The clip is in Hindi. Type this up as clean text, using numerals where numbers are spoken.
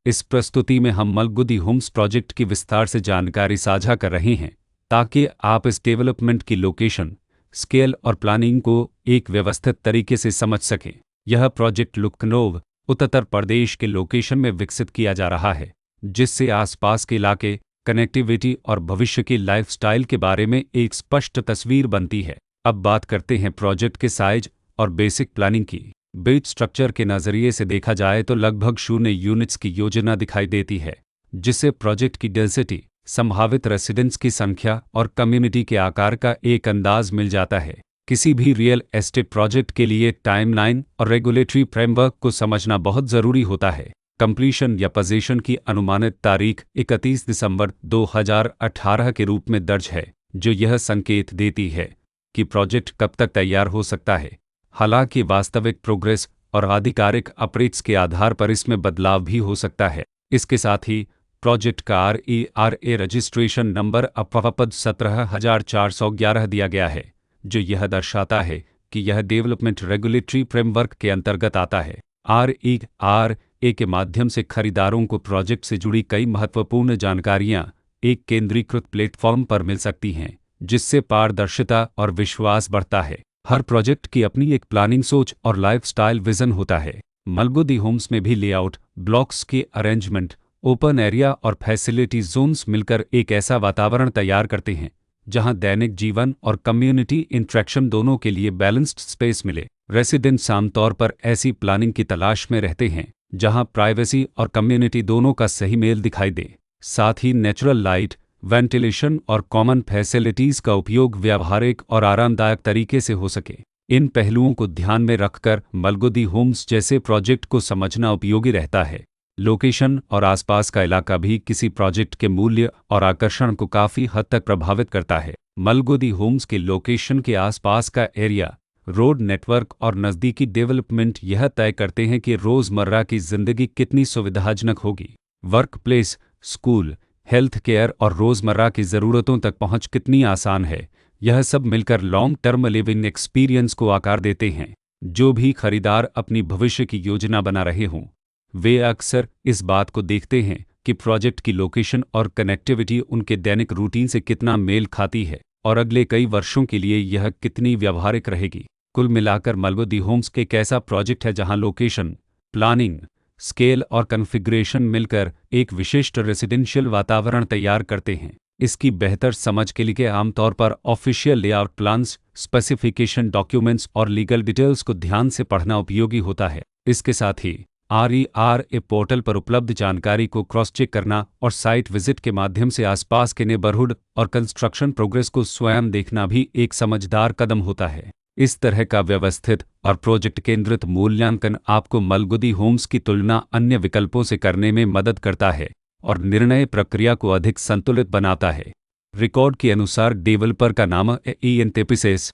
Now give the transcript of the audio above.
इस प्रस्तुति में हम मलगुदी होम्स प्रोजेक्ट की विस्तार से जानकारी साझा कर रहे हैं ताकि आप इस डेवलपमेंट की लोकेशन, स्केल और प्लानिंग को एक व्यवस्थित तरीके से समझ सकें। यह प्रोजेक्ट लखनऊ, उत्तर प्रदेश के लोकेशन में विकसित किया जा रहा है, जिससे आसपास के इलाके, कनेक्टिविटी और भविष्य की लाइफस्टाइल के बारे में एक स्पष्ट तस्वीर बनती है। अब बात करते हैं प्रोजेक्ट के साइज और बेसिक प्लानिंग की। बेस स्ट्रक्चर के नज़रिए से देखा जाए तो लगभग 0 यूनिट्स की योजना दिखाई देती है, जिससे प्रोजेक्ट की डेंसिटी, संभावित रेसिडेंट्स की संख्या और कम्युनिटी के आकार का एक अंदाज मिल जाता है। किसी भी रियल एस्टेट प्रोजेक्ट के लिए टाइमलाइन और रेगुलेटरी फ्रेमवर्क को समझना बहुत ज़रूरी होता है। कंप्लीशन या पोजीशन की अनुमानित तारीख 31 दिसंबर 2018 के रूप में दर्ज है, जो यह संकेत देती है कि प्रोजेक्ट कब तक तैयार हो सकता है। हालांकि वास्तविक प्रोग्रेस और आधिकारिक अपडेट्स के आधार पर इसमें बदलाव भी हो सकता है। इसके साथ ही प्रोजेक्ट का RERA रजिस्ट्रेशन नंबर अपवापद 17,411 दिया गया है, जो यह दर्शाता है कि यह डेवलपमेंट रेगुलेटरी फ्रेमवर्क के अंतर्गत आता है। RERA के माध्यम से खरीदारों को प्रोजेक्ट से जुड़ी कई महत्वपूर्ण जानकारियां एक केंद्रीकृत प्लेटफॉर्म पर मिल सकती हैं, जिससे पारदर्शिता और विश्वास बढ़ता है। हर प्रोजेक्ट की अपनी एक प्लानिंग सोच और लाइफस्टाइल विजन होता है। मलगुदी होम्स में भी लेआउट, ब्लॉक्स के अरेंजमेंट, ओपन एरिया और फैसिलिटी जोन्स मिलकर एक ऐसा वातावरण तैयार करते हैं जहां दैनिक जीवन और कम्युनिटी इंटरेक्शन दोनों के लिए बैलेंस्ड स्पेस मिले। रेसिडेंट्स आमतौर पर ऐसी प्लानिंग की तलाश में रहते हैं जहां प्राइवेसी और कम्युनिटी दोनों का सही मेल दिखाई दे। साथ ही नेचुरल लाइट, वेंटिलेशन और कॉमन फैसिलिटीज़ का उपयोग व्यावहारिक और आरामदायक तरीके से हो सके। इन पहलुओं को ध्यान में रखकर मलगुदी होम्स जैसे प्रोजेक्ट को समझना उपयोगी रहता है। लोकेशन और आसपास का इलाका भी किसी प्रोजेक्ट के मूल्य और आकर्षण को काफ़ी हद तक प्रभावित करता है। मलगुदी होम्स के लोकेशन के आसपास का एरिया, रोड नेटवर्क और नज़दीकी डेवलपमेंट यह तय करते हैं कि रोज़मर्रा की ज़िंदगी कितनी सुविधाजनक होगी। Work place, school, health care और रोज़मर्रा की ज़रूरतों तक पहुंच कितनी आसान है, यह सब मिलकर लॉन्ग टर्म लिविंग एक्सपीरियंस को आकार देते हैं। जो भी खरीदार अपनी भविष्य की योजना बना रहे हों, वे अक्सर इस बात को देखते हैं कि प्रोजेक्ट की लोकेशन और कनेक्टिविटी उनके दैनिक रूटीन से कितना मेल खाती है और अगले कई वर्षों के लिए यह कितनी व्यावहारिक रहेगी। कुल मिलाकर मलगुदी होम्स एक ऐसा प्रोजेक्ट है जहां लोकेशन, प्लानिंग, स्केल और कॉन्फ़िगरेशन मिलकर एक विशिष्ट रेसिडेंशियल वातावरण तैयार करते हैं। इसकी बेहतर समझ के लिए आमतौर पर official layout plans, specification documents और लीगल डिटेल्स को ध्यान से पढ़ना उपयोगी होता है। इसके साथ ही RERA पोर्टल पर उपलब्ध जानकारी को क्रॉस चेक करना और साइट विजिट के माध्यम से आसपास के नेबरहुड और कंस्ट्रक्शन प्रोग्रेस को स्वयं देखना भी एक समझदार कदम होता है। इस तरह का व्यवस्थित और प्रोजेक्ट केंद्रित मूल्यांकन आपको मलगुदी होम्स की तुलना अन्य विकल्पों से करने में मदद करता है और निर्णय प्रक्रिया को अधिक संतुलित बनाता है। रिकॉर्ड के अनुसार डेवलपर का नाम इयान टेपिसेस